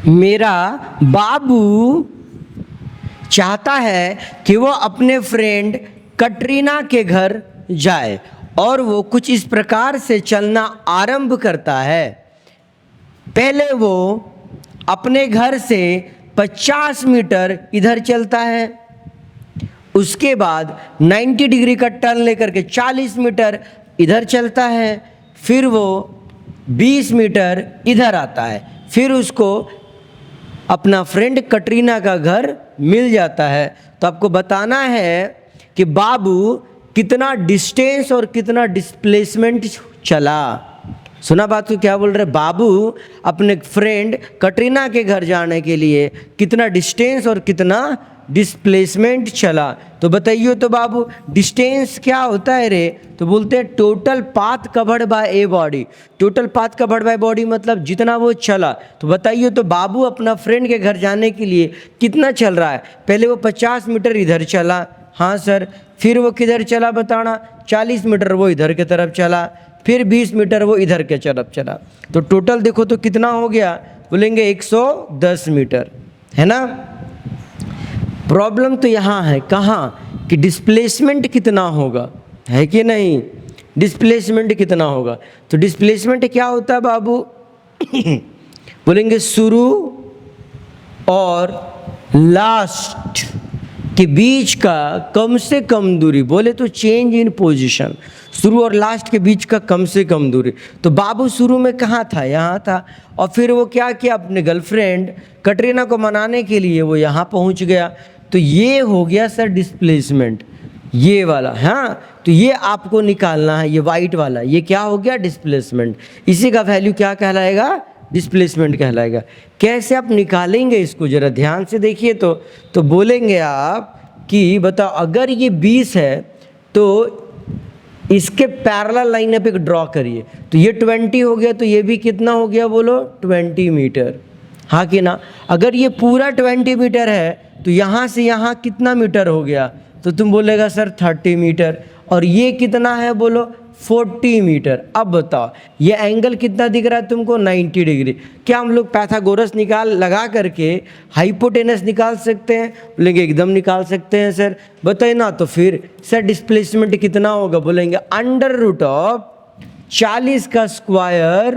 मेरा बाबू चाहता है कि वो अपने फ्रेंड कटरीना के घर जाए और वो कुछ इस प्रकार से चलना आरंभ करता है। पहले वो अपने घर से 50 मीटर इधर चलता है, उसके बाद 90 डिग्री का टर्न लेकर के 40 मीटर इधर चलता है, फिर वो 20 मीटर इधर आता है, फिर उसको अपना फ्रेंड कटरीना का घर मिल जाता है। तो आपको बताना है कि बाबू कितना डिस्टेंस और कितना डिस्प्लेसमेंट चला। सुना बात को? क्या बोल रहे? बाबू अपने फ्रेंड कटरीना के घर जाने के लिए कितना डिस्टेंस और कितना डिस्प्लेसमेंट चला। तो बताइए तो बाबू, डिस्टेंस क्या होता है रे? तो बोलते हैं total path covered by a body. Total path covered by body मतलब जितना वो चला। तो बताइए तो बाबू अपना फ्रेंड के घर जाने के लिए कितना चल रहा है? पहले वो 50 मीटर इधर चला, हाँ सर, फिर वो किधर चला बताना? 40 मीटर वो इधर की तरफ चला, फिर 20 मीटर वो इधर के तरफ चला। तो टोटल देखो तो कितना हो गया? बोलेंगे 110 मीटर, है ना। प्रॉब्लम तो यहाँ है, कहाँ कि डिस्प्लेसमेंट कितना होगा, है कि नहीं? डिस्प्लेसमेंट कितना होगा? तो डिस्प्लेसमेंट क्या होता है बाबू? बोलेंगे शुरू और लास्ट के बीच का कम से कम दूरी, बोले तो चेंज इन पोजीशन, शुरू और लास्ट के बीच का कम से कम दूरी। तो बाबू शुरू में कहाँ था? यहाँ था, और फिर वो क्या किया? अपने गर्लफ्रेंड कटरीना को मनाने के लिए वो यहाँ पहुँच गया। तो ये हो गया सर डिस्प्लेसमेंट, ये वाला। हाँ, तो ये आपको निकालना है, ये वाइट वाला, ये क्या हो गया? डिस्प्लेसमेंट। इसी का वैल्यू क्या कहलाएगा? डिस्प्लेसमेंट कहलाएगा। कैसे आप निकालेंगे इसको, जरा ध्यान से देखिए। तो बोलेंगे आप कि बताओ, अगर ये 20 है तो इसके पैरेलल लाइन आप एक ड्रॉ करिए। तो ये 20 हो गया, तो ये भी कितना हो गया? बोलो 20 मीटर, हाँ कि ना। अगर ये पूरा 20 मीटर है तो यहाँ से यहाँ कितना मीटर हो गया? तो तुम बोलेगा सर 30 मीटर। और ये कितना है? बोलो 40 मीटर। अब बताओ ये एंगल कितना दिख रहा है तुमको? 90 डिग्री। क्या हम लोग पाइथागोरस लगा करके हाइपोटेनस निकाल सकते हैं? बोलेंगे एकदम निकाल सकते हैं सर। बताइए ना। तो फिर सर डिस्प्लेसमेंट कितना होगा? बोलेंगे अंडर रूट ऑफ 40 का स्क्वायर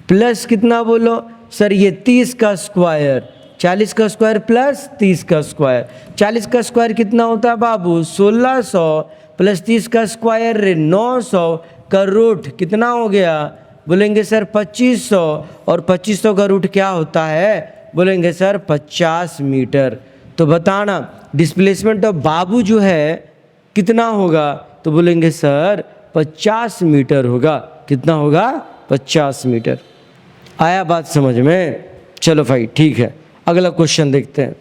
प्लस कितना? बोलो सर ये 30 का स्क्वायर। 40 का स्क्वायर प्लस 30 का स्क्वायर। 40 का स्क्वायर कितना होता है बाबू? 1600 प्लस 30 का स्क्वायर 900 का रूट कितना हो गया? बोलेंगे सर 2500। और 2500 का रूट क्या होता है? बोलेंगे सर 50 मीटर। तो बताना डिस्प्लेसमेंट ऑफ बाबू जो है कितना होगा? तो बोलेंगे सर 50 मीटर होगा। कितना होगा? 50 मीटर। आया बात समझ में? चलो भाई ठीक है, अगला क्वेश्चन देखते हैं।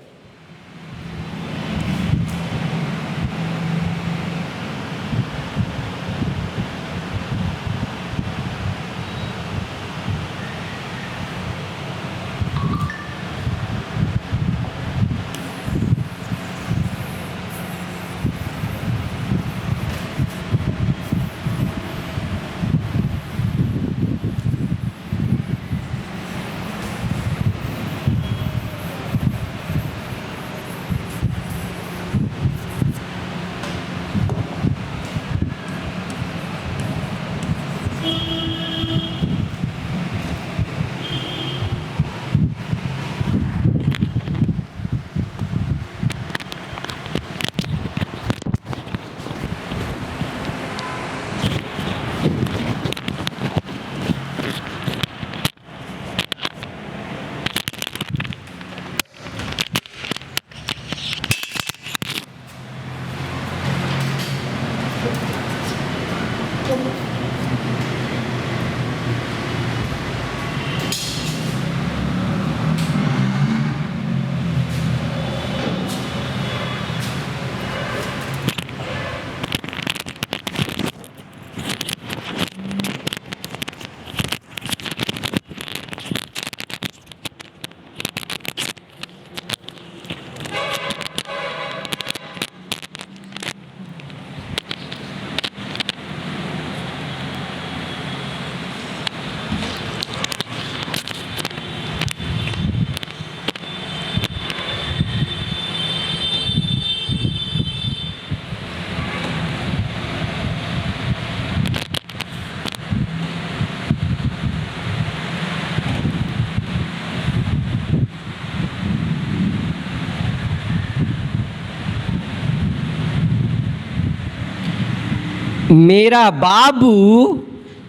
मेरा बाबू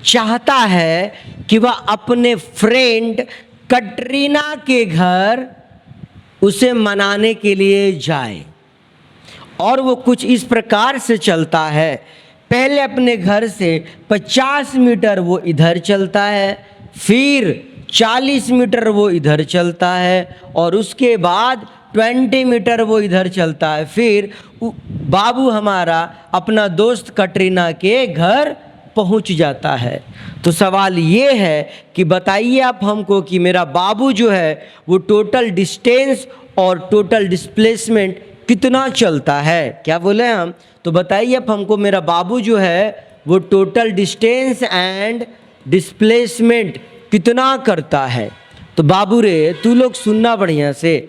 चाहता है कि वह अपने फ्रेंड कटरीना के घर उसे मनाने के लिए जाए, और वो कुछ इस प्रकार से चलता है। पहले अपने घर से 50 मीटर वो इधर चलता है, फिर 40 मीटर वो इधर चलता है, और उसके बाद 20 मीटर वो इधर चलता है। फिर बाबू हमारा अपना दोस्त कटरीना के घर पहुंच जाता है। तो सवाल ये है कि बताइए आप हमको कि मेरा बाबू जो है वो टोटल डिस्टेंस और टोटल डिस्प्लेसमेंट कितना चलता है। क्या बोले हम? तो बताइए आप हमको, मेरा बाबू जो है वो टोटल डिस्टेंस एंड डिस्प्लेसमेंट कितना करता है। तो बाबू रे तू लोग सुनना बढ़िया से,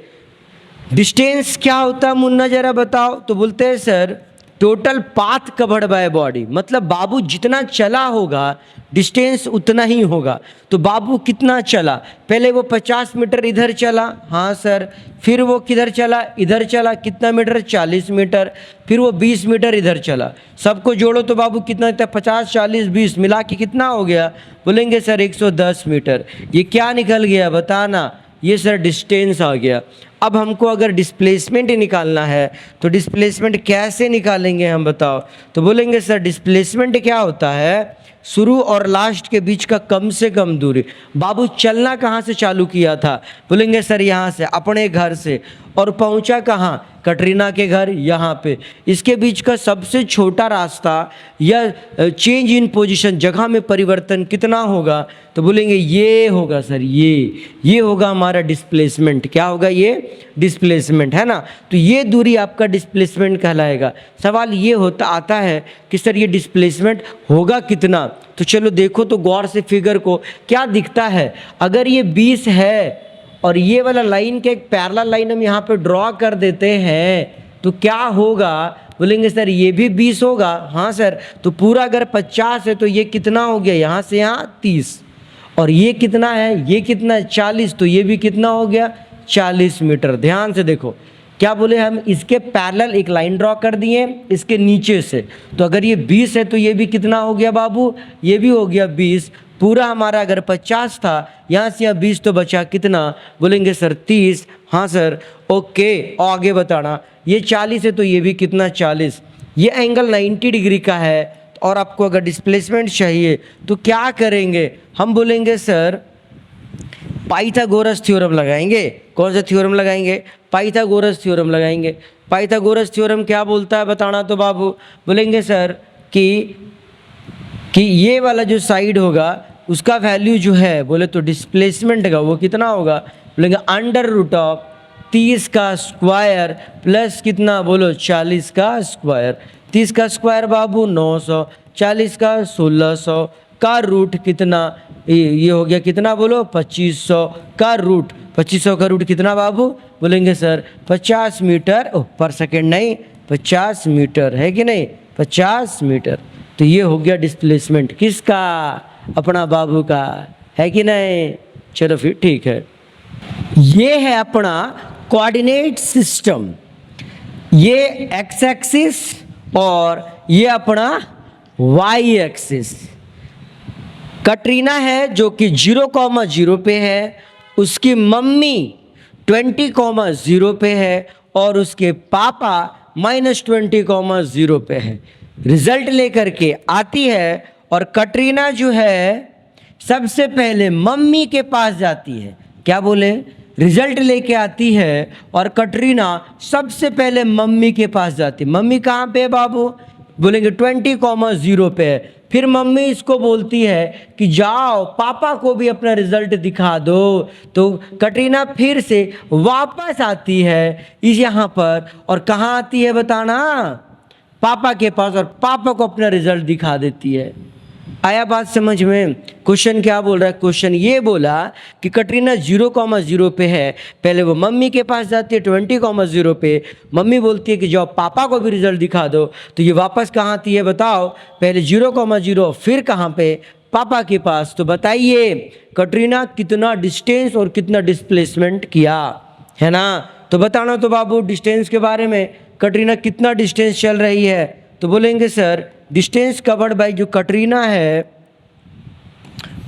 डिस्टेंस क्या होता है मुन्ना जरा बताओ। तो बोलते हैं sir total path covered by body, मतलब बाबू जितना चला होगा डिस्टेंस उतना ही होगा। तो बाबू कितना चला? पहले वो 50 मीटर इधर चला, हाँ सर। फिर वो किधर चला? इधर चला, कितना मीटर? 40 मीटर। फिर वो 20 मीटर इधर चला। सबको जोड़ो तो बाबू कितना था? 50 40 20 मिला के कितना हो गया? बोलेंगे सर 110 मीटर। ये क्या निकल गया बताना? ये सर डिस्टेंस आ गया। अब हमको अगर डिस्प्लेसमेंट निकालना है तो डिस्प्लेसमेंट कैसे निकालेंगे हम बताओ? तो बोलेंगे सर डिस्प्लेसमेंट क्या होता है? शुरू और लास्ट के बीच का कम से कम दूरी। बाबू चलना कहाँ से चालू किया था? बोलेंगे सर यहाँ से, अपने घर से, और पहुँचा कहाँ? कटरीना के घर, यहाँ पे। इसके बीच का सबसे छोटा रास्ता या चेंज इन पोजीशन, जगह में परिवर्तन कितना होगा? तो बोलेंगे ये होगा सर, ये होगा हमारा डिस्प्लेसमेंट। क्या होगा? ये डिस्प्लेसमेंट है ना। तो ये दूरी आपका डिस्प्लेसमेंट कहलाएगा। सवाल ये आता है कि सर ये डिस्प्लेसमेंट होगा कितना? तो चलो देखो तो गौर से फिगर को, क्या दिखता है? अगर ये 20 है और ये वाला लाइन के एक पैरेलल लाइन हम यहाँ पे ड्रॉ कर देते हैं तो क्या होगा? बोलेंगे सर ये भी 20 होगा, हाँ सर। तो पूरा अगर 50 है तो ये कितना हो गया? यहाँ से यहाँ 30, और ये कितना है? ये कितना है? 40, तो ये भी कितना हो गया? 40 मीटर। ध्यान से देखो, क्या बोले हम? इसके पैरेलल एक लाइन ड्रॉ कर दिए इसके नीचे से। तो अगर ये 20 है तो ये भी कितना हो गया बाबू? ये भी हो गया 20। पूरा हमारा अगर 50 था, यहाँ से यहाँ 20 तो बचा कितना? बोलेंगे सर 30, हाँ सर। ओके, आगे बताना। ये 40 है तो ये भी कितना? 40। ये एंगल 90 डिग्री का है, और आपको अगर डिस्प्लेसमेंट चाहिए तो क्या करेंगे हम? बोलेंगे सर पाइथागोरस थ्योरम लगाएंगे। कौन सा थ्योरम लगाएंगे? पाइथागोरस थ्योरम लगाएंगे। पाइथागोरस थ्योरम क्या बोलता है बताना तो बाबू? बोलेंगे सर कि ये वाला जो साइड होगा उसका वैल्यू जो है बोले तो डिस्प्लेसमेंट का वो कितना होगा? बोलेंगे अंडर रूट ऑफ 30 का स्क्वायर प्लस कितना? बोलो 40 का स्क्वायर। 30 का स्क्वायर बाबू 900, 40 का 1600 का रूट कितना? ये हो गया कितना? बोलो 2500 का रूट। 2500 का रूट कितना बाबू? बोलेंगे सर 50 मीटर पर सेकेंड, नहीं 50 मीटर है कि नहीं? 50 मीटर। तो ये हो गया डिस्प्लेसमेंट किसका? अपना बाबू का, है कि नहीं? चलो फिर ठीक है। ये है अपना कोऑर्डिनेट सिस्टम, ये एक्स एक्सिस और ये अपना वाई एक्सिस। कटरीना है जो कि 0,0 पे है, उसकी मम्मी 20,0 पे है, और उसके पापा -20,0 पे है। रिजल्ट लेकर के आती है और कटरीना जो है सबसे पहले मम्मी के पास जाती है। क्या बोले? रिजल्ट लेके आती है और कटरीना सबसे पहले मम्मी के पास जाती है। मम्मी कहाँ पे है बाबू? बोलेंगे 20,0 पे है। फिर मम्मी इसको बोलती है कि जाओ पापा को भी अपना रिजल्ट दिखा दो। तो कटरीना फिर से वापस आती है इस यहाँ पर, और कहाँ आती है बताना? पापा के पास, और पापा को अपना रिजल्ट दिखा देती है। आया बात समझ में? क्वेश्चन क्या बोल रहा है? क्वेश्चन ये बोला कि कटरीना 0,0 पे है, पहले वो मम्मी के पास जाती है 20,0 पे। मम्मी बोलती है कि जाओ पापा को भी रिजल्ट दिखा दो। तो ये वापस कहाँ आती है बताओ? पहले 0,0 फिर कहाँ पे? पापा के पास। तो बताइए कटरीना कितना डिस्टेंस और कितना डिस्प्लेसमेंट किया, है ना? तो बताना तो बाबू डिस्टेंस के बारे में, कटरीना कितना डिस्टेंस चल रही है? तो बोलेंगे सर डिस्टेंस कवर्ड बाय जो कटरीना है,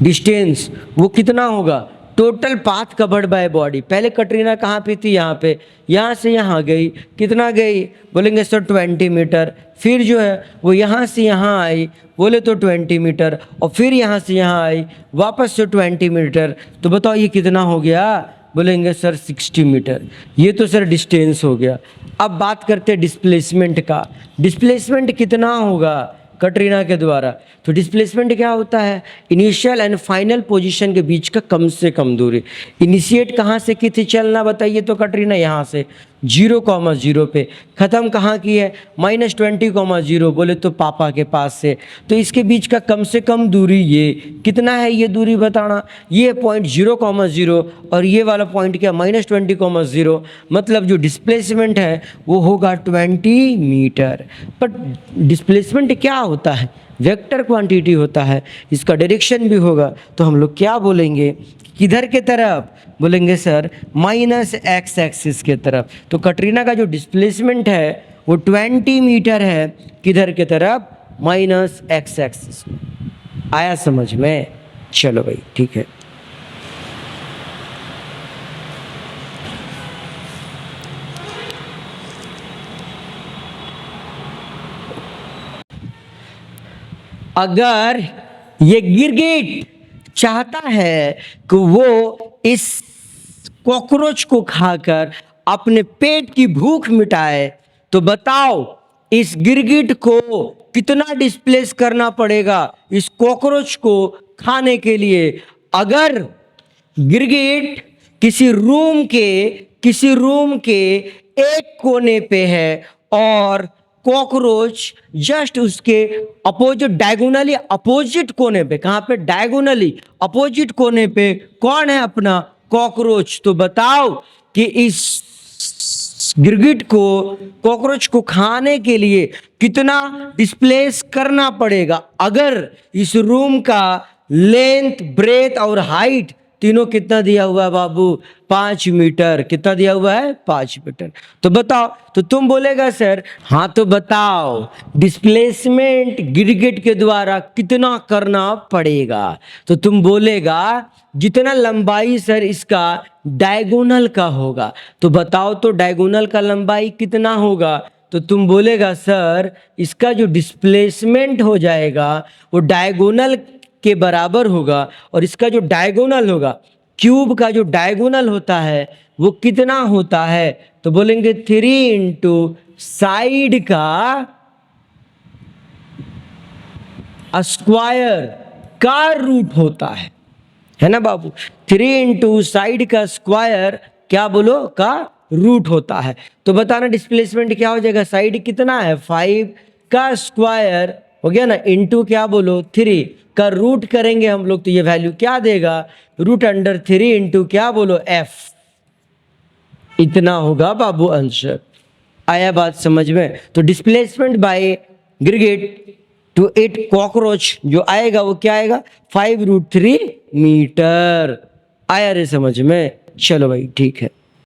डिस्टेंस वो कितना होगा, total path covered by body. पहले कटरीना कहाँ पे थी, यहाँ पे, यहाँ से यहाँ गई, कितना गई बोलेंगे सर 20 मीटर। फिर जो है वो यहाँ से यहाँ आई, बोले तो 20 मीटर, और फिर यहाँ से यहाँ आई वापस से 20 मीटर। तो बताओ ये कितना हो गया, बोलेंगे सर 60 मीटर। ये तो सर डिस्टेंस हो गया। अब बात करते हैं डिस्प्लेसमेंट का। डिस्प्लेसमेंट कितना होगा कटरीना के द्वारा। तो डिस्प्लेसमेंट क्या होता है, इनिशियल एंड फाइनल पोजीशन के बीच का कम से कम दूरी। इनिशिएट कहाँ से की थी चलना बताइए तो कटरीना यहाँ से 0,0 पे, ख़त्म कहाँ की है -20,0 बोले तो पापा के पास से। तो इसके बीच का कम से कम दूरी ये कितना है, ये दूरी बताना। ये पॉइंट 0,0 और ये वाला पॉइंट क्या -20,0, मतलब जो डिस्प्लेसमेंट है वो होगा 20 मीटर। बट डिस्प्लेसमेंट क्या होता है, वेक्टर क्वांटिटी होता है, इसका डायरेक्शन भी होगा। तो हम लोग क्या बोलेंगे, किधर के तरफ, बोलेंगे सर -x एक्सिस के तरफ। तो कटरीना का जो डिस्प्लेसमेंट है वो 20 मीटर है, किधर के तरफ, -x एक्सिस। आया समझ में, चलो भाई ठीक है। अगर ये गिरगिट चाहता है कि वो इस कॉकरोच को खाकर अपने पेट की भूख मिटाए, तो बताओ इस गिरगिट को कितना डिस्प्लेस करना पड़ेगा इस कॉकरोच को खाने के लिए। अगर गिरगिट किसी रूम के एक कोने पे है और कॉकरोच जस्ट उसके अपोजिट, डायगोनली अपोजिट कोने पे, कहाँ पे, डायगोनली अपोजिट कोने पे कौन है, अपना कॉकरोच। तो बताओ कि इस गिरगिट को, कॉकरोच को खाने के लिए कितना डिस्प्लेस करना पड़ेगा। अगर इस रूम का लेंथ, ब्रेथ और हाइट तीनों कितना दिया हुआ है बाबू, 5 मीटर। कितना दिया हुआ है, 5 मीटर। तो बताओ, तो तुम बोलेगा सर हाँ तो बताओ डिस्प्लेसमेंट गिरगिट के द्वारा कितना करना पड़ेगा। तो तुम बोलेगा जितना लंबाई सर इसका डायगोनल का होगा। तो बताओ तो डायगोनल का लंबाई कितना होगा। तो तुम बोलेगा सर इसका जो डिस्प्लेसमेंट हो जाएगा वो डायगोनल के बराबर होगा, और इसका जो डायगोनल होगा, क्यूब का जो डायगोनल होता है वो कितना होता है। तो बोलेंगे 3 इंटू साइड का स्क्वायर का रूट होता है ना बाबू। 3 इंटू साइड का स्क्वायर क्या बोलो, का रूट होता है। तो बताना डिस्प्लेसमेंट क्या हो जाएगा, साइड कितना है 5 का स्क्वायर हो गया ना, इंटू क्या बोलो 3 का रूट करेंगे हम लोग, तो ये वैल्यू क्या देगा, √3 इंटू क्या बोलो f। इतना होगा बाबू आंसर। आया बात समझ में। तो डिस्प्लेसमेंट बाय गिरगिट टू इट कॉकरोच जो आएगा वो क्या आएगा, 5√3 मीटर। आया रे समझ में, चलो भाई ठीक है।